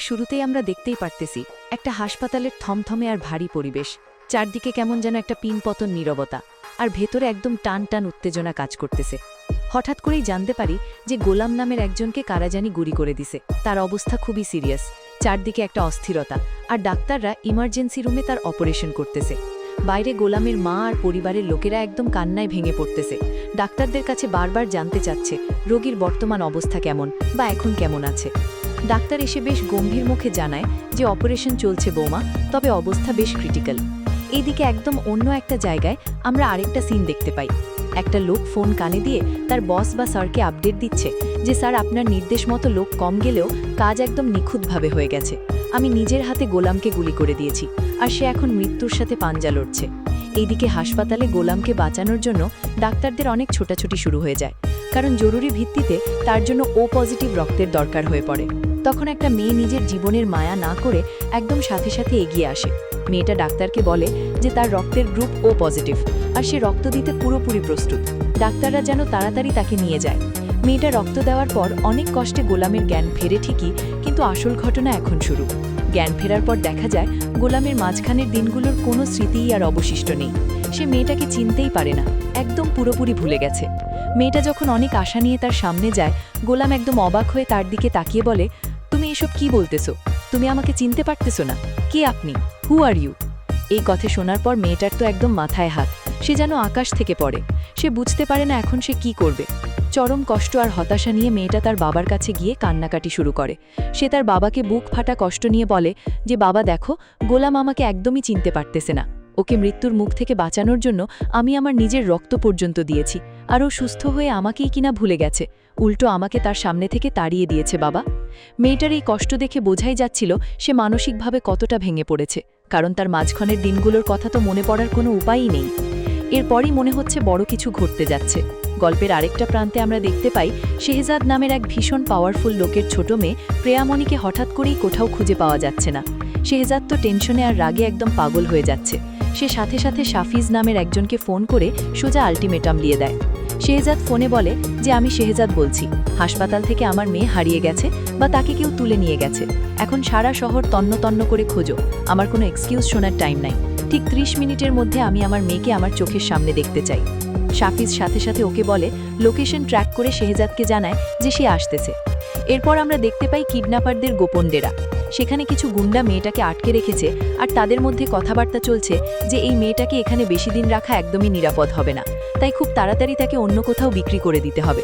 শুরুতেই আমরা দেখতেই পারতেছি একটা হাসপাতালের থমথমে আর ভারী পরিবেশ। চারদিকে কেমন যেন একটা পিনপতন নীরবতা, আর ভেতরে একদম টান টান উত্তেজনা কাজ করতেছে। হঠাৎ করেই জানতে পারি যে গোলাম নামের একজনকে কারা জানি গুলি করে দিছে। তার অবস্থা খুবই সিরিয়াস, চারদিকে একটা অস্থিরতা, আর ডাক্তাররা ইমার্জেন্সি রুমে তার অপারেশন করতেছে। বাইরে গোলামের মা আর পরিবারের লোকেরা একদম কান্নায় ভেঙে পড়তেছে। ডাক্তারদের কাছে বারবার জানতে চাচ্ছে রোগীর বর্তমান অবস্থা কেমন বা এখন কেমন আছে। ডাক্তার এসে বেশ গম্ভীর মুখে জানায় যে অপারেশন চলছে বৌমা, তবে অবস্থা বেশ ক্রিটিক্যাল। এইদিকে একদম অন্য একটা জায়গায় আমরা আরেকটা সিন দেখতে পাই। একটা লোক ফোন কানে দিয়ে তার বস বা স্যারকে আপডেট দিচ্ছে যে স্যার, আপনার নির্দেশ মতো লোক কম গেলেও কাজ একদম নিখুঁতভাবে হয়ে গেছে। আমি নিজের হাতে গোলামকে গুলি করে দিয়েছি, আর সে এখন মৃত্যুর সাথে পাঞ্জা লড়ছে। এইদিকে হাসপাতালে গোলামকে বাঁচানোর জন্য ডাক্তারদের অনেক ছোটাছুটি শুরু হয়ে যায়, কারণ জরুরি ভিত্তিতে তার জন্য ও পজিটিভ রক্তের দরকার হয়ে পড়ে। তখন একটা মেয়ে নিজের জীবনের মায়া না করে একদম সাথে সাথে এগিয়ে আসে। মেয়েটা ডাক্তারকে বলে যে তার রক্তের গ্রুপ ও পজিটিভ, আর সে রক্ত দিতে পুরোপুরি প্রস্তুত। ডাক্তাররা যেন তাড়াতাড়ি তাকে নিয়ে যায়। মেয়েটা রক্ত দেওয়ার পর অনেক কষ্টে গোলামের জ্ঞান ফেরে ঠিকই, কিন্তু আসল ঘটনা এখন শুরু। জ্ঞান ফেরার পর দেখা যায় গোলামের মাঝখানের দিনগুলোর কোনো স্মৃতিই আর অবশিষ্ট নেই। সে মেয়েটাকে চিনতেই পারে না, একদম পুরোপুরি ভুলে গেছে। মেয়েটা যখন অনেক আশা নিয়ে তার সামনে যায়, গোলাম একদম অবাক হয়ে তার দিকে তাকিয়ে বলে, তুমি এসব কি বলতেছো? তুমি আমাকে চিনতে পারতেছো না? কে আপনি? হু আর ইউ? এই কথা শোনার পর মেয়েটার তো একদম মাথায় হাত, সে যেন আকাশ থেকে পড়ে। সে বুঝতে পারে না এখন সে কি করবে। চরম কষ্ট আর হতাশা নিয়ে মেয়েটা তার বাবার কাছে গিয়ে কান্নাকাটি শুরু করে। সে তার বাবাকে বুক ফাটা কষ্ট নিয়ে বলে যে বাবা দেখো, গোলাম আমাকে একদমই চিনতে পারতেছে না। ওকে মৃত্যুর মুখ থেকে বাঁচানোর জন্য আমি আমার নিজের রক্ত পর্যন্ত দিয়েছি, আর ও সুস্থ হয়ে আমাকেই কিনা ভুলে গেছে, উল্টো আমাকে তার সামনে থেকে তাড়িয়ে দিয়েছে। বাবা, মেয়েটার এই কষ্ট দেখে বোঝাই যাচ্ছিল সে মানসিকভাবে কতটা ভেঙে পড়েছে, কারণ তার মাঝখানের দিনগুলোর কথা তো মনে পড়ার কোনো উপায়ই নেই। এরপরই মনে হচ্ছে বড় কিছু ঘটতে যাচ্ছে। গল্পের আরেকটা প্রান্তে আমরা দেখতে পাই শেহজাদ নামের এক ভীষণ পাওয়ারফুল লোকের ছোট মেয়ে প্রেয়ামণিকে হঠাৎ করেই কোথাও খুঁজে পাওয়া যাচ্ছে না। শেহজাদ তো টেনশনে আর রাগে একদম পাগল হয়ে যাচ্ছে। সে সাথে সাথে শাফিজ নামের একজনকে ফোন করে সোজা আলটিমেটাম দিয়ে দেয়। শেহজাদ ফোনে বলে যে আমি শেহজাদ বলছি, হাসপাতাল থেকে আমার মেয়ে হারিয়ে গেছে বা তাকে কেউ তুলে নিয়ে গেছে। এখন সারা শহর তন্ন তন্ন করে খোঁজো, আমার কোনো এক্সকিউজ শোনার টাইম নাই। ঠিক 30 মিনিটের মধ্যে আমি আমার মেয়েকে আমার চোখের সামনে দেখতে চাই। শাফিজ সাথে সাথে ওকে বলে, লোকেশন ট্র্যাক করে শেহজাদকে জানায় যে সে আসতেছে। এরপর আমরা দেখতে পাই কিডন্যাপারদের গোপন ডেরা। সেখানে কিছু গুন্ডা মেয়েটাকে আটকে রেখেছে, আর তাদের মধ্যে কথাবার্তা চলছে যে এই মেয়েটাকে এখানে বেশি দিন রাখা একদমই নিরাপদ হবে না, তাই খুব তাড়াতাড়ি তাকে অন্য কোথাও বিক্রি করে দিতে হবে।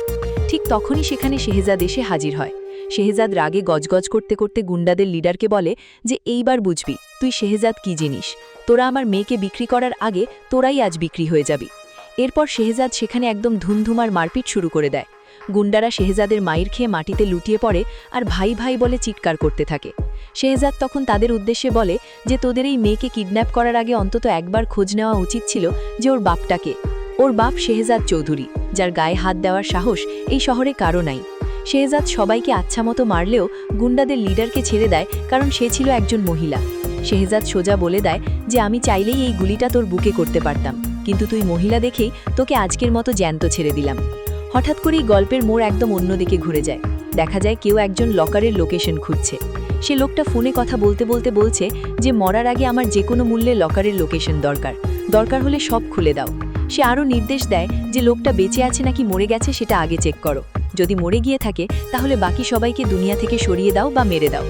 ঠিক তখনই সেখানে শেহজাদ এসে হাজির হয়। শেহজাদ রাগে গজগজ করতে করতে গুন্ডাদের লিডারকে বলে যে এইবার বুঝবি তুই শেহজাদ কি জিনিস, তোরা আমার মেয়েকে বিক্রি করার আগে তোরাই আজ বিক্রি হয়ে যাবি। এরপর শেহজাদ সেখানে একদম ধুমধুমার মারপিট শুরু করে দেয়। গুন্ডারা শেহজাদের মাইর খেয়ে মাটিতে লুটিয়ে পড়ে আর ভাই ভাই বলে চিৎকার করতে থাকে। শেহজাদ তখন তাদের উদ্দেশ্যে বলে যে তোদের এই মেয়েকে কিডন্যাপ করার আগে অন্তত একবার খোঁজ নেওয়া উচিত ছিল যে ওর বাপটাকে। ওর বাপ শেহজাদ চৌধুরী, যার গায়ে হাত দেওয়ার সাহস এই শহরে কারো নাই। শেহজাদ সবাইকে আচ্ছা মতো মারলেও গুন্ডাদের লিডারকে ছেড়ে দেয়, কারণ সে ছিল একজন মহিলা। শেহজাদ সোজা বলে দেয় যে আমি চাইলেই এই গুলিটা তোর বুকে করতে পারতাম, কিন্তু তুই মহিলা দেখেই তোকে আজকের মতো জ্যান্ত ছেড়ে দিলাম। হঠাৎ করেই গল্পের মোড় একদম অন্যদিকে ঘুরে যায়। দেখা যায় কেউ একজন লকারের লোকেশন খুঁজছে। সে লোকটা ফোনে কথা বলতে বলতে বলছে যে মরার আগে আমার যে কোনো মূল্যে লকারের লোকেশন দরকার হলে সব খুলে দাও। সে আরও নির্দেশ দেয় যে লোকটা বেঁচে আছে নাকি মরে গেছে সেটা আগে চেক করো, যদি মরে গিয়ে থাকে তাহলে বাকি সবাইকে দুনিয়া থেকে সরিয়ে দাও বা মেরে দাও।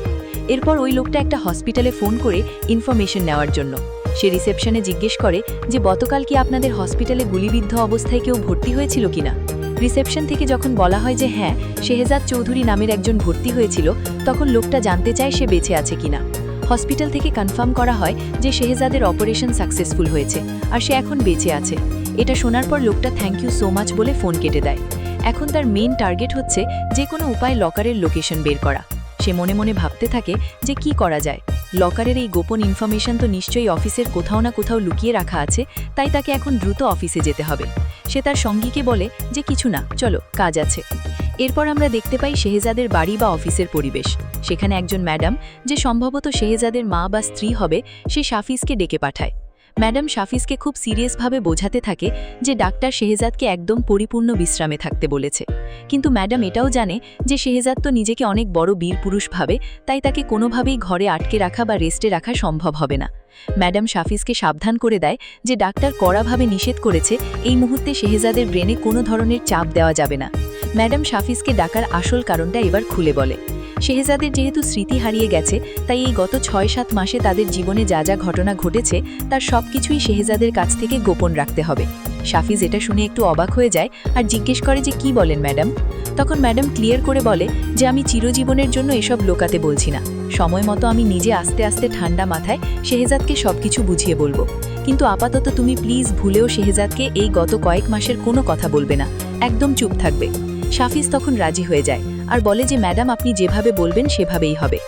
এরপর ওই লোকটা একটা হসপিটালে ফোন করে ইনফরমেশন নেওয়ার জন্য। সে রিসেপশনে জিজ্ঞেস করে যে গতকাল কি আপনাদের হসপিটালে গুলিবিদ্ধ অবস্থায় কেউ ভর্তি হয়েছিল কিনা। রিসেপশন থেকে যখন বলা হয় যে হ্যাঁ, শেহজাদ চৌধুরী নামের একজন ভর্তি হয়েছিল, তখন লোকটা জানতে চায় সে বেঁচে আছে কিনা। হসপিটাল থেকে কনফার্ম করা হয় যে শেহজাদের অপারেশন সাকসেসফুল হয়েছে আর সে এখন বেঁচে আছে। এটা শোনার পর লোকটা থ্যাংক ইউ সো মাচ বলে ফোন কেটে দেয়। এখন তার মেইন টার্গেট হচ্ছে যে কোনো উপায় লকারের লোকেশন বের করা। সে মনে মনে ভাবতে থাকে যে কি করা যায়। লকারের এই গোপন ইনফরমেশন তো নিশ্চয়ই অফিসের কোথাও না কোথাও লুকিয়ে রাখা আছে, তাই তাকে এখন দ্রুত অফিসে যেতে হবে। সে তার সঙ্গীকে বলে যে কিছু না, চলো কাজ আছে। এরপর আমরা দেখতে পাই শেহজাদের বাড়ি বা অফিসের পরিবেশ। সেখানে একজন ম্যাডাম, যে সম্ভবত শেহজাদের মা বা স্ত্রী হবে, সে শাফিজকে ডেকে পাঠায়। ম্যাডাম শাফিজকে খুব সিরিয়াসভাবে বোঝাতে থাকে যে ডাক্তার শেহজাদকে একদম পরিপূর্ণ বিশ্রামে থাকতে বলেছে। কিন্তু ম্যাডাম এটাও জানে যে শেহজাদ তো নিজেকে অনেক বড় বীর পুরুষ ভাবে, তাই তাকে কোনোভাবেই ঘরে আটকে রাখা বা রেস্টে রাখা সম্ভব হবে না। ম্যাডাম শাফিজকে সাবধান করে দেয় যে ডাক্তার কড়াভাবে নিষেধ করেছে এই মুহূর্তে শেহজাদের ব্রেনে কোনো ধরনের চাপ দেওয়া যাবে না। ম্যাডাম শাফিজকে ডাকার আসল কারণটা এবার খুলে বলে। শেহজাদের যেহেতু স্মৃতি হারিয়ে গেছে, তাই এই গত ৬-৭ মাসে তাদের জীবনে যা যা ঘটনা ঘটেছে তার সবকিছুই শেহজাদের কাছ থেকে গোপন রাখতে হবে। শাফিজ এটা শুনে একটু অবাক হয়ে যায় আর জিজ্ঞেস করে যে কি বলেন ম্যাডাম। তখন ম্যাডাম ক্লিয়ার করে বলে যে আমি চিরজীবনের জন্য এসব লোকাতে বলছি না, সময় মতো আমি নিজে আস্তে আস্তে ঠান্ডা মাথায় শেহজাদকে সবকিছু বুঝিয়ে বলবো। কিন্তু আপাতত তুমি প্লিজ ভুলেও শেহজাদকে এই গত কয়েক মাসের কোনো কথা বলবে না, একদম চুপ থাকবে। শাফিজ তখন রাজি হয়ে যায় আর বলে যে ম্যাডাম আপনি যেভাবে বলবেন সেভাবেই হবে।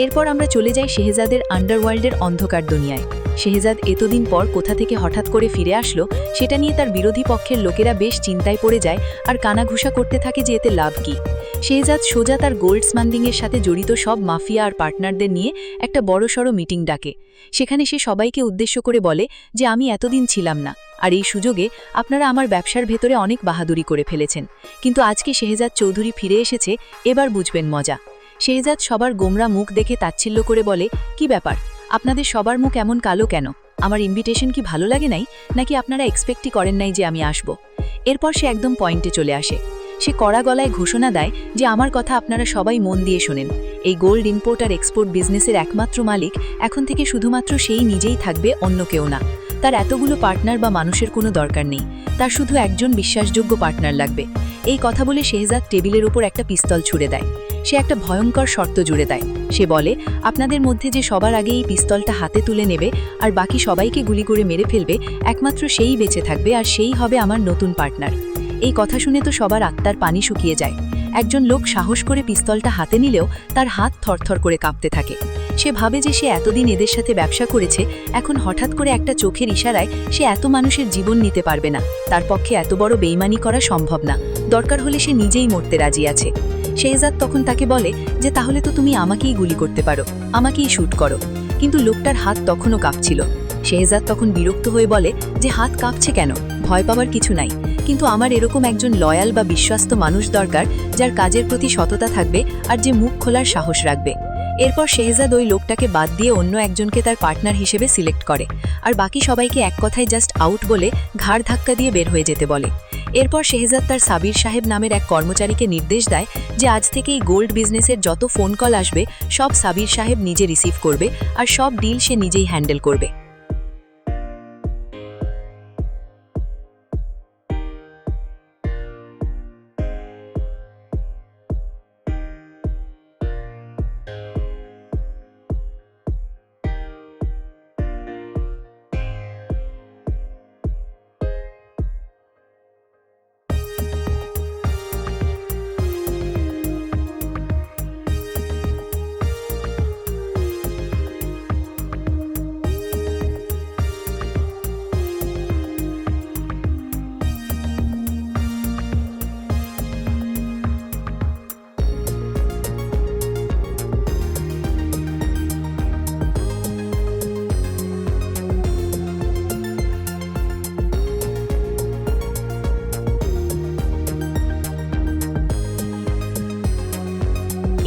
এরপর আমরা চলে যাই শেহজাদের আন্ডারওয়ার্ল্ডের অন্ধকার দুনিয়ায়। শেহজাদ এতদিন পর কোথা থেকে হঠাৎ করে ফিরে আসলো সেটা নিয়ে তার বিরোধী পক্ষের লোকেরা বেশ চিন্তায় পড়ে যায় আর কানাঘুষা করতে থাকে যে এতে লাভ কি। শেহজাদ সোজা তার গোল্ড স্মাগলিংয়ের সাথে জড়িত সব মাফিয়া আর পার্টনারদের নিয়ে একটা বড়সড় মিটিং ডাকে। সেখানে সে সবাইকে উদ্দেশ্য করে বলে যে আমি এতদিন ছিলাম না, আর এই সুযোগে আপনারা আমার ব্যবসার ভেতরে অনেক বাহাদুরি করে ফেলেছেন, কিন্তু আজকে শেহজাদ চৌধুরী ফিরে এসেছে, এবার বুঝবেন মজা। শেহজাদ সবার গোমরা মুখ দেখে তাচ্ছিল্য করে বলে, কি ব্যাপার, আপনাদের সবার মুখ এমন কালো কেন? আমার ইনভিটেশন কি ভালো লাগে নাই, নাকি আপনারা এক্সপেক্টই করেন নাই যে আমি আসব? এরপর সে একদম পয়েন্টে চলে আসে। সে কড়া গলায় ঘোষণা দেয় যে আমার কথা আপনারা সবাই মন দিয়ে শোনেন। এই গোল্ড ইম্পোর্ট আর এক্সপোর্ট বিজনেসের একমাত্র মালিক এখন থেকে শুধুমাত্র সেই নিজেই থাকবে, অন্য কেউ না। তার এতগুলো পার্টনার বা মানুষের কোনো দরকার নেই, তার শুধু একজন বিশ্বাসযোগ্য পার্টনার লাগবে। এই কথা বলে শেহজাদ টেবিলের ওপর একটা পিস্তল ছুড়ে দেয়। সে একটা ভয়ঙ্কর শর্ত জুড়ে দেয়। সে বলে, আপনাদের মধ্যে যে সবার আগে এই পিস্তলটা হাতে তুলে নেবে আর বাকি সবাইকে গুলি করে মেরে ফেলবে, একমাত্র সেই বেঁচে থাকবে আর সেই হবে আমার নতুন পার্টনার। এই কথা শুনে তো সবার আত্মার পানি শুকিয়ে যায়। একজন লোক সাহস করে পিস্তলটা হাতে নিলেও তার হাত থরথর করে কাঁপতে থাকে। সে ভাবে যে সে এতদিন এদের সাথে ব্যবসা করেছে, এখন হঠাৎ করে একটা চোখের ইশারায় সে এত মানুষের জীবন নিতে পারবে না, তার পক্ষে এত বড় বেইমানি করা সম্ভব না, দরকার হলে সে নিজেই মরতে রাজি আছে। শেহজাদ তখন তাকে বলে যে তাহলে তো তুমি আমাকেই গুলি করতে পারো, আমাকেই শ্যুট করো। কিন্তু লোকটার হাত তখনও কাঁপছিল। শেহজাদ তখন বিরক্ত হয়ে বলে যে হাত কাঁপছে কেন, ভয় পাওয়ার কিছু নাই, কিন্তু আমার এরকম একজন লয়াল বা বিশ্বস্ত মানুষ দরকার যার কাজের প্রতি সততা থাকবে আর যে মুখ খোলার সাহস রাখবে। এরপর শেহজাদ ওই লোকটাকে বাদ দিয়ে অন্য একজনকে তার পার্টনার হিসেবে সিলেক্ট করে আর বাকি সবাইকে এক কথায় জাস্ট আউট বলে ঘাড় ধাক্কা দিয়ে বের হয়ে যেতে বলে। এরপর শেহজাদ তার সাবির সাহেব নামের এক কর্মচারীকে নির্দেশ দেয় যে আজ থেকে এই গোল্ড বিজনেসের যত ফোন কল আসবে সব সাবির সাহেব নিজে রিসিভ করবে আর সব ডিল সে নিজেই হ্যান্ডেল করবে।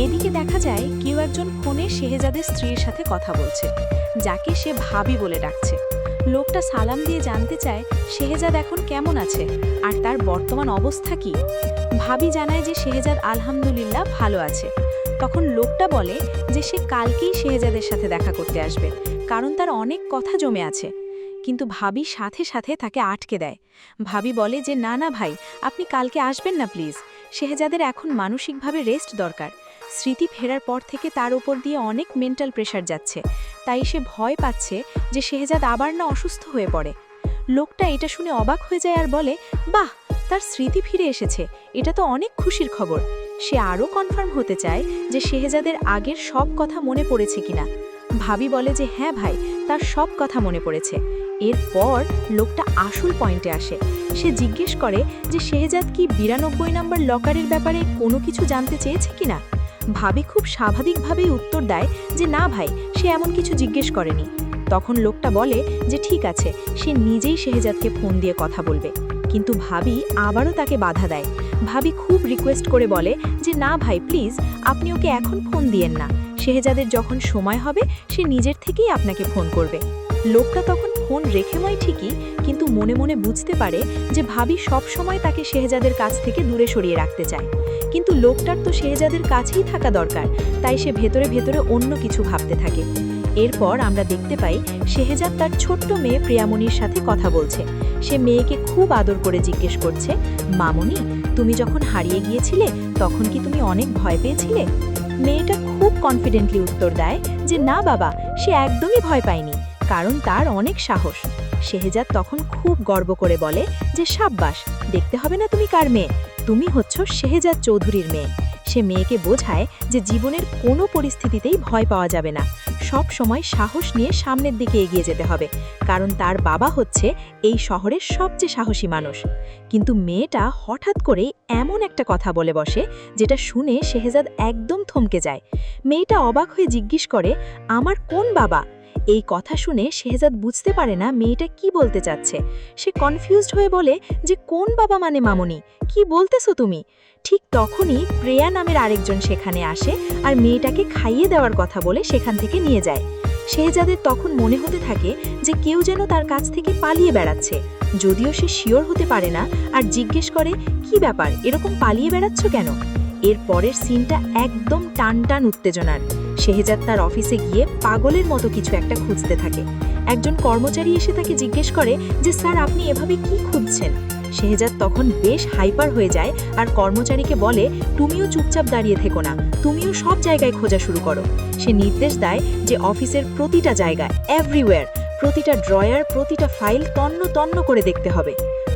এদিকে দেখা যায় কেউ একজন ফোনে শেহজাদের স্ত্রীর সাথে কথা বলছে, যাকে সে ভাবি বলে ডাকছে। লোকটা সালাম দিয়ে জানতে চায় শেহজাদ এখন কেমন আছে আর তার বর্তমান অবস্থা কি। ভাবি জানায় যে শেহজাদ আলহামদুলিল্লাহ ভালো আছে। তখন লোকটা বলে যে সে কালকেই শেহজাদের সাথে দেখা করতে আসবে, কারণ তার অনেক কথা জমে আছে। কিন্তু ভাবি সাথে সাথে তাকে আটকে দেয়। ভাবি বলে যে না না ভাই, আপনি কালকে আসবেন না প্লিজ, শেহজাদের এখন মানসিকভাবে রেস্ট দরকার। স্মৃতি ফেরার পর থেকে তার উপর দিয়ে অনেক মেন্টাল প্রেশার যাচ্ছে, তাই সে ভয় পাচ্ছে যে শেহজাদ আবার না অসুস্থ হয়ে পড়ে। লোকটা এটা শুনে অবাক হয়ে যায় আর বলে, বাহ, তার স্মৃতি ফিরে এসেছে, এটা তো অনেক খুশির খবর। সে আরও কনফার্ম হতে চায় যে শেহজাদের আগের সব কথা মনে পড়েছে কিনা। ভাবি বলে যে হ্যাঁ ভাই, তার সব কথা মনে পড়েছে। এরপর লোকটা আসল পয়েন্টে আসে। সে জিজ্ঞেস করে যে শেহজাদ কি 92 নম্বর লকারের ব্যাপারে কোনো কিছু জানতে চেয়েছে কিনা। ভাবি খুব স্বাভাবিকভাবেই উত্তর দেয় যে না ভাই, সে এমন কিছু জিজ্ঞেস করেনি। তখন লোকটা বলে যে ঠিক আছে, সে নিজেই শেহজাদকে ফোন দিয়ে কথা বলবে। কিন্তু ভাবি আবারও তাকে বাধা দেয়। ভাবি খুব রিকোয়েস্ট করে বলে যে না ভাই, প্লিজ আপনি ওকে এখন ফোন দিয়েন না, শেহজাদের যখন সময় হবে সে নিজের থেকেই আপনাকে ফোন করবে। লোকটা তখন ফোন রেখেময় ঠিকই, কিন্তু মনে মনে বুঝতে পারে যে ভাবি সব সময় তাকে শেহজাদের কাছ থেকে দূরে সরিয়ে রাখতে চায়। কিন্তু লোকটার তো শেহজাদের কাছেই থাকা দরকার, তাই সে ভেতরে ভেতরে অন্য কিছু ভাবতে থাকে। এরপর আমরা দেখতে পাই শেহজাদ তার ছোট্ট মেয়ে প্রিয়ামণির সাথে কথা বলছে। সে মেয়েকে খুব আদর করে জিজ্ঞেস করছে, মামনি, তুমি যখন হারিয়ে গিয়েছিলে তখন কি তুমি অনেক ভয় পেয়েছিলে? মেয়েটা খুব কনফিডেন্টলি উত্তর দেয় যে না বাবা, সে একদমই ভয় পায়নি, কারণ তার অনেক সাহস। শেহজাদ তখন খুব গর্ব করে বলে যে সাব্বাস, দেখতে হবে না তুমি কার মেয়ে, তুমি হচ্ছ শেহজাদ চৌধুরীর মেয়ে। সে মেয়েকে বোঝায় যে জীবনের কোনো পরিস্থিতিতেই ভয় পাওয়া যাবে না, সব সময় সাহস নিয়ে সামনের দিকে এগিয়ে যেতে হবে, কারণ তার বাবা হচ্ছে এই শহরের সবচেয়ে সাহসী মানুষ। কিন্তু মেয়েটা হঠাৎ করেই এমন একটা কথা বলে বসে যেটা শুনে শেহজাদ একদম থমকে যায়। মেয়েটা অবাক হয়ে জিজ্ঞেস করে, আমার কোন বাবা? এই কথা শুনে শেহজাদ বুঝতে পারে না মেয়েটা কি বলতে চাচ্ছে। সে কনফিউজড হয়ে বলে যে কোন বাবা মানে মামনি, কি বলতেছো তুমি? ঠিক তখনই প্রিয়া নামের আরেকজন সেখানে আসে আর মেয়েটাকে খাইয়ে দেওয়ার কথা বলে সেখান থেকে নিয়ে যায়। শেহজাদের তখন মনে হতে থাকে যে কেউ যেন তার কাছ থেকে পালিয়ে বেড়াচ্ছে, যদিও সে শিওর হতে পারে না, আর জিজ্ঞেস করে কি ব্যাপার, এরকম পালিয়ে বেড়াচ্ছ কেন? এর পরের সিনটা একদম টান টান উত্তেজনার। শেহজাদ তার অফিসে গিয়ে পাগলের মতো কিছু একটা খুঁজতে থাকে। একজন কর্মচারী এসে তাকে জিজ্ঞেস করে যে স্যার, আপনি এভাবে কি খুঁজছেন? শেহজাদ তখন বেশ হাইপার হয়ে যায় আর কর্মচারীকে বলে, তুমিও চুপচাপ দাঁড়িয়ে থেকো না, তুমিও সব জায়গায় খোঁজা শুরু করো। সে নির্দেশ দেয় যে অফিসের প্রতিটা জায়গায়, এভরিওয়্যার, প্রতিটা ড্রয়ার, প্রতিটা ফাইল তন্ন তন্ন করে দেখতে হবে।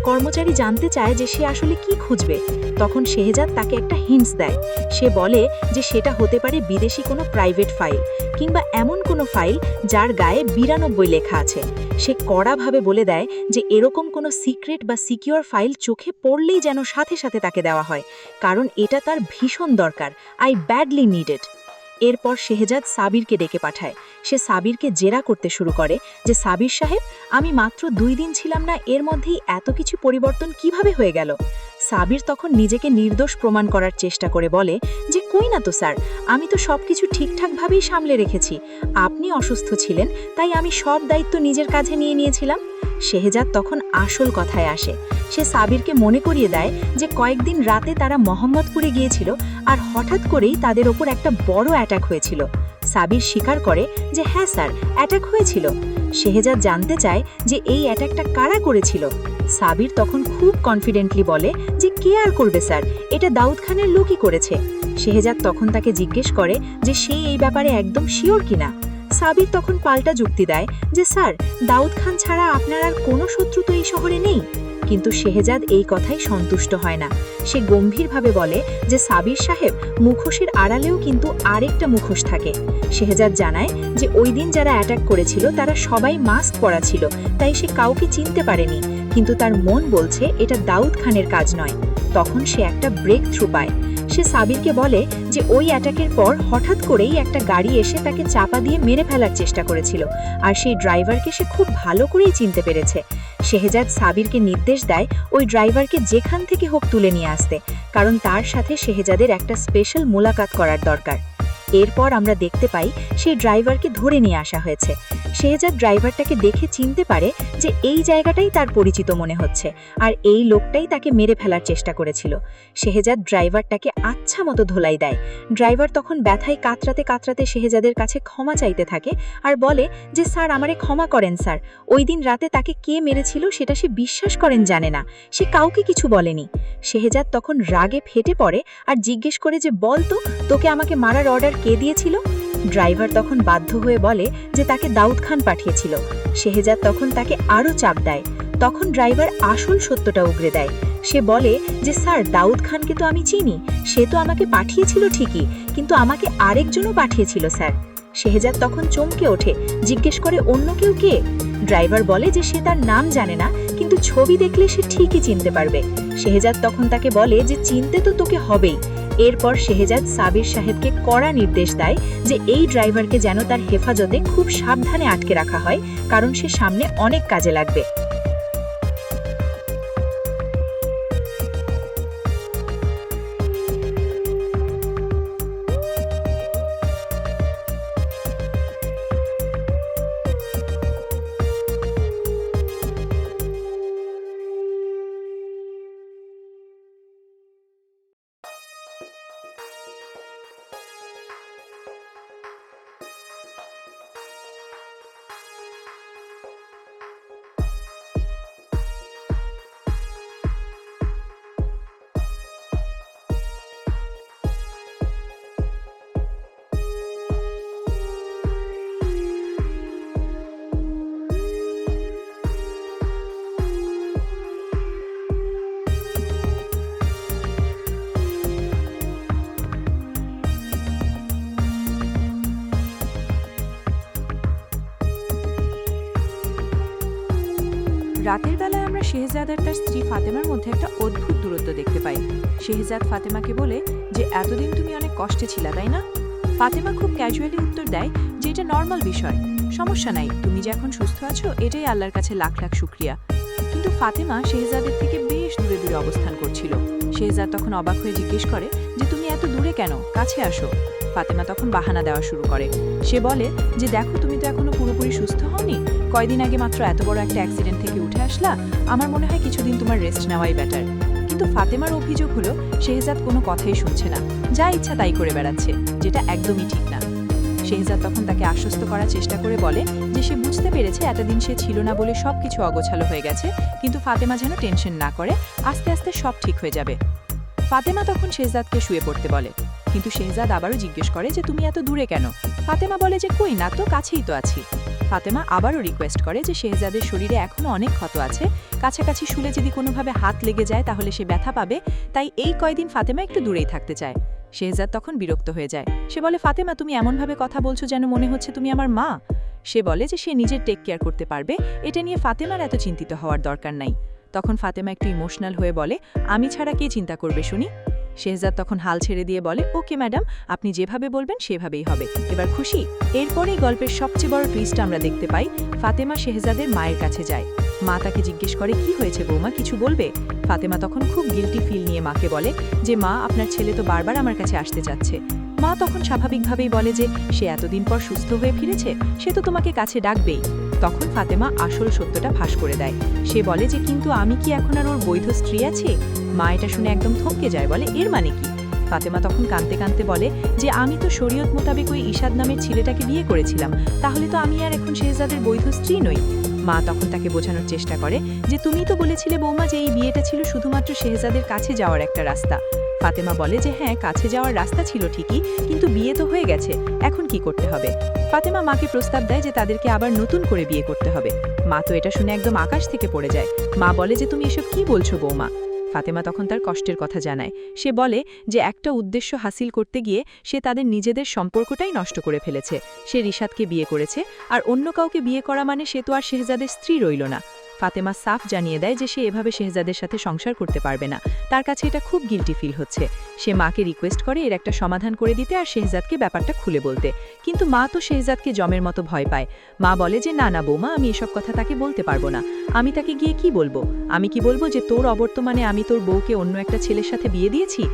কর্মচারী জানতে চায় যে সে আসলে কি খুঁজবে। তখন শেহজাদ তাকে একটা হিন্টস দেয়। সে বলে যে সেটা হতে পারে বিদেশি কোনো প্রাইভেট ফাইল, কিংবা এমন কোনো ফাইল যার গায়ে 92 লেখা আছে। সে কড়াভাবে বলে দেয় যে এরকম কোনো সিক্রেট বা সিকিউর ফাইল চোখে পড়লেই যেন সাথে সাথে তাকে দেওয়া হয়, কারণ এটা তার ভীষণ দরকার। I badly need it. এরপর শেহজাদ সাবিরকে ডেকে পাঠায়। সে সাবিরকে জেরা করতে শুরু করে যে সাবির সাহেব, আমি মাত্র 2 দিন ছিলাম না, এর মধ্যেই এত কিছু পরিবর্তন কিভাবে হয়ে গেল? সাবির তখন নিজেকে নির্দোষ প্রমাণ করার চেষ্টা করে বলে যে কই না তো স্যার, আমি তো সবকিছু ঠিকঠাকভাবেই সামলে রেখেছি, আপনি অসুস্থ ছিলেন তাই আমি সব দায়িত্ব নিজের কাঁধে নিয়ে নিয়েছিলাম। শেহজাদ তখন আসল কথায় আসে। সে সাবিরকে মনে করিয়ে দেয় যে কয়েকদিন রাতে তারা মোহাম্মদপুরে গিয়েছিল আর হঠাৎ করেই তাদের ওপর একটা বড় অ্যাটাক হয়েছিল। সাবির স্বীকার করে যে হ্যাঁ স্যার, অ্যাটাক হয়েছিল। শেহজাদ জানতে চায় যে এই অ্যাটাকটা কারা করেছিল। সাবির তখন খুব কনফিডেন্টলি বলে যে কে আর করবে স্যার, এটা দাউদ খানের লোকই করেছে। শেহজাদ তখন তাকে জিজ্ঞেস করে যে সে এই ব্যাপারে একদম শিওর কিনা। সাবির তখন পাল্টা যুক্তি দেয় যে স্যার, দাউদ খান ছাড়া আপনার আর কোনো শত্রু তো এই শহরে নেই। কিন্তু শেহজাদ এই কথাই সন্তুষ্ট হয় না। সে গম্ভীরভাবে বলে যে সাবির সাহেব, মুখোশের আড়ালেও কিন্তু আরেকটা মুখোশ থাকে। শেহজাদ জানায় যে ওই দিন যারা অ্যাটাক করেছিল তারা সবাই মাস্ক পরা ছিল, তাই সে কাউকে চিনতে পারেনি, কিন্তু তার মন বলছে এটা দাউদ খানের কাজ নয়। তখন সে একটা ব্রেক থ্রু পায়। সে সাবিরকে বলে যে ওই অ্যাটাকের পর হঠাৎ করেই একটা গাড়ি এসে তাকে চাপা দিয়ে মেরে ফেলার চেষ্টা করেছিল, আর সেই ড্রাইভারকে সে খুব ভালো করেই চিনতে পেরেছে। শেহজাদ সাবিরকে নির্দেশ দেয় ওই ড্রাইভারকে যেখান থেকে হোক তুলে নিয়ে আসতে, কারণ তার সাথে শেহজাদের একটা স্পেশাল মোলাকাত করার দরকার। এরপর আমরা দেখতে পাই সেই ড্রাইভারকে ধরে নিয়ে আসা হয়েছে। শেহজাদ ড্রাইভারটাকে দেখে চিনতে পারে যে এই জায়গাটাই তার পরিচিত মনে হচ্ছে, আর এই লোকটাই তাকে মেরে ফেলার চেষ্টা করেছিল। শেহজাদ ড্রাইভারটাকে আচ্ছা মতো ধোলাই দেয়। ড্রাইভার তখন ব্যথায় কাতরাতে কাতরাতে শেহজাদের কাছে ক্ষমা চাইতে থাকে আর বলে যে স্যার, আমারে ক্ষমা করেন স্যার, ওই দিন রাতে তাকে কে মেরেছিল সেটা সে বিশ্বাস করেন জানে না, সে কাউকে কিছু বলেনি। শেহজাদ তখন রাগে ফেটে পড়ে আর জিজ্ঞেস করে যে বল তো, তোকে আমাকে মারার অর্ডার কে দিয়েছিল? ড্রাইভার তখন বাধ্য হয়ে বলে যে তাকে দাউদ খান পাঠিয়েছিল। শেহজাদ তখন তাকে আরও চাপ দেয়। তখন ড্রাইভার আসল সত্যটা উগরে দেয়। সে বলে যে স্যার, দাউদ খানকে তো আমি চিনি, সে তো আমাকে পাঠিয়েছিল ঠিকই, কিন্তু আমাকে আরেকজনও পাঠিয়েছিল স্যার। শেহজাদ তখন চমকে ওঠে, জিজ্ঞেস করে অন্য কেউ কে? ড্রাইভার বলে যে সে তার নাম জানে না, কিন্তু ছবি দেখলে সে ঠিকই চিনতে পারবে। শেহজাদ তখন তাকে বলে যে চিনতে তো তোকে হবেই, এরপর শেহজাদ সাবির সাহেবকে কড়া নির্দেশ দেয় যে এই ড্রাইভারকে যেন তার হেফাজতে খুব সাবধানে আটকে রাখা হয়, কারণ সে সামনে অনেক কাজে লাগবে। রাতের বেলায় আমরা শেহজাদ আর তার স্ত্রী ফাতেমার মধ্যে একটা অদ্ভুত দূরত্ব দেখতে পাই। শেহজাদ ফাতেমাকে বলে যে এতদিন তুমি অনেক কষ্টে ছিলা, তাই না? ফাতেমা খুব ক্যাজুয়ালি উত্তর দেয় যে এটা নর্মাল বিষয়, সমস্যা নাই, তুমি যে এখন সুস্থ আছো এটাই আল্লাহর কাছে লাখ লাখ শুকরিয়া। কিন্তু ফাতেমা শেহজাদের থেকে বেশ দূরে দূরে অবস্থান করছিল। শেহজাদ তখন অবাক হয়ে জিজ্ঞেস করে যে তুমি এত দূরে কেন, কাছে আসো। ফাতেমা তখন বাহানা দেওয়া শুরু করে। সে বলে যে দেখো তুমি তো এখনো পুরোপুরি সুস্থ হওনি, কয়দিন আগে মাত্র এত বড় একটা অ্যাক্সিডেন্ট থেকে উঠে আসলা, আমার মনে হয় কিছুদিন তোমার রেস্ট নেওয়াই বেটার। কিন্তু ফাতেমার অভিযোগ হলো শেহজাদ কোনো কথাই শুনছে না, যা ইচ্ছা তাই করে বেড়াচ্ছে, যেটা একদমই ঠিক না। শেহজাদ তখন তাকে আশ্বস্ত করার চেষ্টা করে বলে যে সে বুঝতে পেরেছে এতদিন সে ছিল না বলে সবকিছু অগোছালো হয়ে গেছে, কিন্তু ফাতেমা যেন টেনশন না করে, আস্তে আস্তে সব ঠিক হয়ে যাবে। ফাতেমা তখন শেহজাদকে শুয়ে পড়তে বলে, কিন্তু শেহজাদ আবারও জিজ্ঞেস করে যে তুমি এত দূরে কেন? ফাতেমা বলে যে কই না তো, কাছেই তো আছি। ফাতেমা আবারও রিকোয়েস্ট করে যে শেহজাদের শরীরে এখনো অনেক ক্ষত আছে, কাছাকাছি শুলে যদি কোনোভাবে হাত লেগে যায় তাহলে সে ব্যথা পাবে, তাই এই কয়দিন ফাতেমা একটু দূরেই থাকতে চায়। শেহজাদ তখন বিরক্ত হয়ে যায়। সে বলে ফাতেমা তুমি এমনভাবে কথা বলছো যেন মনে হচ্ছে তুমি আমার মা। সে বলে যে সে নিজের টেক কেয়ার করতে পারবে, এটা নিয়ে ফাতেমার এত চিন্তিত হওয়ার দরকার নাই। তখন ফাতেমা একটু ইমোশনাল হয়ে বলে আমি ছাড়া কে চিন্তা করবে শুনি? শেহজাদ তখন হাল ছেড়ে দিয়ে বলে ওকে ম্যাডাম, আপনি যেভাবে বলবেন সেভাবেই হবে, এবার খুশি? এরপরেই গল্পের সবচেয়ে বড় টুইস্ট আমরা দেখতে পাই। ফাতেমা শেহজাদের মায়ের কাছে যায়। মা তাকে জিজ্ঞেস করে কি হয়েছে বৌমা, কিছু বলবে? ফাতেমা তখন খুব গিল্টি ফিল নিয়ে মাকে বলে যে মা আপনার ছেলে তো বারবার আমার কাছে আসতে চাচ্ছে। মা তখন স্বাভাবিকভাবেই বলে যে সে এতদিন পর সুস্থ হয়ে ফিরেছে, সে তো তোমাকে কাছে ডাকবেই। তখন ফাতেমা আসল সত্যটা ফাঁস করে দেয়। সে বলে যে কিন্তু আমি কি এখন আর ওর বৈধ স্ত্রী আছি? মা এটা শুনে একদম থমকে যায়, বলে এর মানে কি? ফাতেমা তখন কাঁদতে কাঁদতে বলে যে আমি তো শরীয়ত মোতাবেক ওই ইশাদ নামের ছেলেটাকে বিয়ে করেছিলাম, তাহলে তো আমি আর এখন শেহজাদের বৈধ স্ত্রী নই। মা তখন তাকে বোঝানোর চেষ্টা করে যে তুমি তো বলেছিলে বৌমা যে এই বিয়েটা ছিল শুধুমাত্র শেহজাদের কাছে যাওয়ার একটা রাস্তা। ফাতেমা বলে যে হ্যাঁ, কাছে যাওয়ার রাস্তা ছিল ঠিকই, কিন্তু বিয়ে তো হয়ে গেছে, এখন কি করতে হবে? ফাতেমা মাকে প্রস্তাব দেয় যে তাদেরকে আবার নতুন করে বিয়ে করতে হবে। মা তো এটা শুনে একদম আকাশ থেকে পড়ে যায়। মা বলে যে তুমি এসব কি বলছো বৌমা? ফাতেমা তখন তার কষ্টের কথা জানায়। সে বলে যে একটা উদ্দেশ্য হাসিল করতে গিয়ে সে তাদের নিজেদের সম্পর্কটাই নষ্ট করে ফেলেছে। সে রিশাদকে বিয়ে করেছে, আর অন্য কাউকে বিয়ে করা মানে সে তো আর শেহজাদের স্ত্রী রইল না। ফাতেমা সাফ জানিয়ে দেয় যে সে এভাবে শেহজাদের সাথে সংসার করতে পারবে না, তার কাছে এটা খুব গিল্টি ফিল হচ্ছে। সে মাকে রিকোয়েস্ট করে এর একটা সমাধান করে দিতে আর শেহজাদকে ব্যাপারটা খুলে বলতে, কিন্তু মা তো শেহজাদকে জমের মতো ভয় পায়। মা বলে যে না না বৌমা, আমি এসব কথা তাকে বলতে পারবো না। আমি তাকে গিয়ে কি বলবো? আমি কি বলবো যে তোর অবর্তমানে আমি তোর বউকে অন্য একটা ছেলের সাথে বিয়ে দিয়েছি?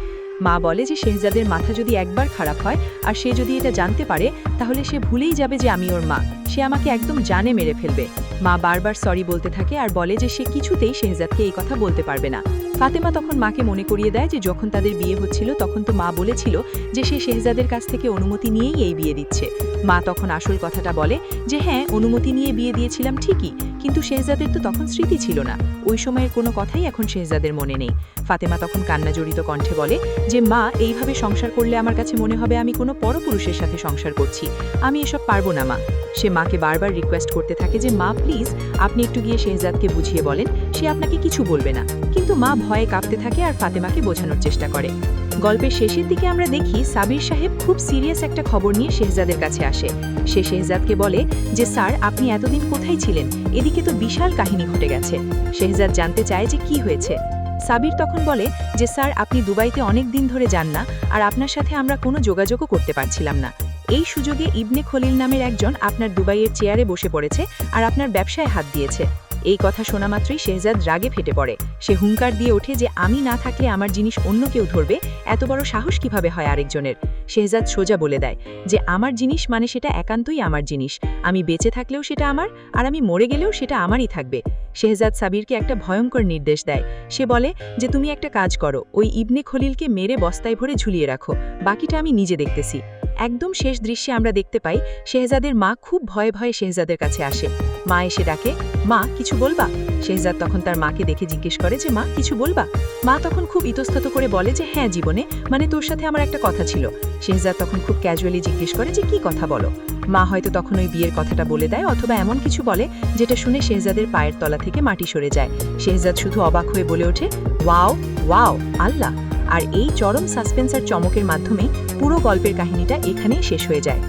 মা বলে যে শেহজাদের মাথা যদি একবার খারাপ হয় আর সে যদি এটা জানতে পারে তাহলে সে ভুলেই যাবে যে আমি ওর মা, সে আমাকে একদম জানে মেরে ফেলবে। মা বারবার সরি বলতে থাকে আর বলে যে সে কিছুতেই শেহজাদকে এই কথা বলতে পারবে না। ফাতেমা তখন মাকে মনে করিয়ে দেয় যে যখন তাদের বিয়ে হচ্ছিল তখন তো মা বলেছিল যে সে শেহজাদের কাছ থেকে অনুমতি নিয়েই এই বিয়ে দিচ্ছে। মা তখন আসল কথাটা বলে যে হ্যাঁ, অনুমতি নিয়ে বিয়ে দিয়েছিলাম ঠিকই, কিন্তু শেহজাদের তো তখন স্মৃতি ছিল না, ওই সময়ের কোনো কথাই এখন শেহজাদের মনে নেই। ফাতেমা তখন কান্নাজড়িত কণ্ঠে বলে যে মা, এইভাবে সংসার করলে আমার কাছে মনে হবে আমি কোনো পরপুরুষের সাথে সংসার করছি, আমি এসব পারবো না মা। সে মাকে বারবার রিকোয়েস্ট করতে থাকে যে মা প্লিজ আপনি একটু গিয়ে শেহজাদকে বুঝিয়ে বলেন, সে আপনাকে কিছু বলবে না, কিন্তু মা ভয়ে কাঁপতে থাকে আর ফাতেমাকে বোঝানোর চেষ্টা করে। গল্পের শেষের দিকে আমরা দেখি সাবির সাহেব খুব সিরিয়াস একটা খবর নিয়ে শেহজাদের কাছে আসে। সে শেহজাদকে বলে যে স্যার, আপনি এতদিন কোথায় ছিলেন? এদিকে তো বিশাল কাহিনী ঘটে গেছে। শেহজাদ জানতে চায় যে কি হয়েছে। সাবির তখন বলে যে স্যার আপনি দুবাইতে অনেক দিন ধরে যান না আর আপনার সাথে আমরা কোনো যোগাযোগও করতে পারছিলাম না। এই সুযোগে ইবনে খলিল নামের একজন আপনার দুবাইয়ের চেয়ারে বসে পড়েছে আর আপনার ব্যবসায় হাত দিয়েছে। এই কথা শোনা মাত্রই শেহজাদ রাগে ফেটে পড়ে। সে হুঙ্কার দিয়ে ওঠে যে আমি না থাকলে আমার জিনিস অন্য কেউ ধরবে, এত বড় সাহস কিভাবে হয় আরেকজনের। শেহজাদ সোজা বলে দেয় যে আমার জিনিস মানে সেটা একান্তই আমার জিনিস, আমি বেঁচে থাকলেও সেটা আমার, আর আমি মরে গেলেও সেটা আমারই থাকবে। শেহজাদ সাবিরকে একটা ভয়ঙ্কর নির্দেশ দেয়। সে বলে যে তুমি একটা কাজ করো, ওই ইবনে খলিলকে মেরে বস্তায় ভরে ঝুলিয়ে রাখো, বাকিটা আমি নিজে দেখতেছি। একদম শেষ দৃশ্যে আমরা দেখতে পাই শেহজাদের মা খুব ভয়ে ভয়ে শেহজাদের কাছে আসে। মা এসে ডাকে, মা কিছু বলবা? শেহজাদ তখন তার মাকে দেখে জিজ্ঞেস করে যে মা কিছু বলবা? মা তখন খুব ইতস্তত করে বলে যে হ্যাঁ জীবনে, মানে তোর সাথে আমার একটা কথা ছিল। শেহজাদ তখন খুব ক্যাজুয়ালি জিজ্ঞেস করে যে কি কথা বলো। মা হয়তো তখন ওই বিয়ের কথাটা বলে দেয় অথবা এমন কিছু বলে যেটা শুনে শেহজাদের পায়ের তলা থেকে মাটি সরে যায়। শেহজাদ শুধু অবাক হয়ে বলে ওঠে, ওয়াও ওয়াও আল্লাহ। আর এই চরম সাসপেন্স আর চমকের মাধ্যমে পুরো গল্পের কাহিনীটা এখানেই শেষ হয়ে যায়।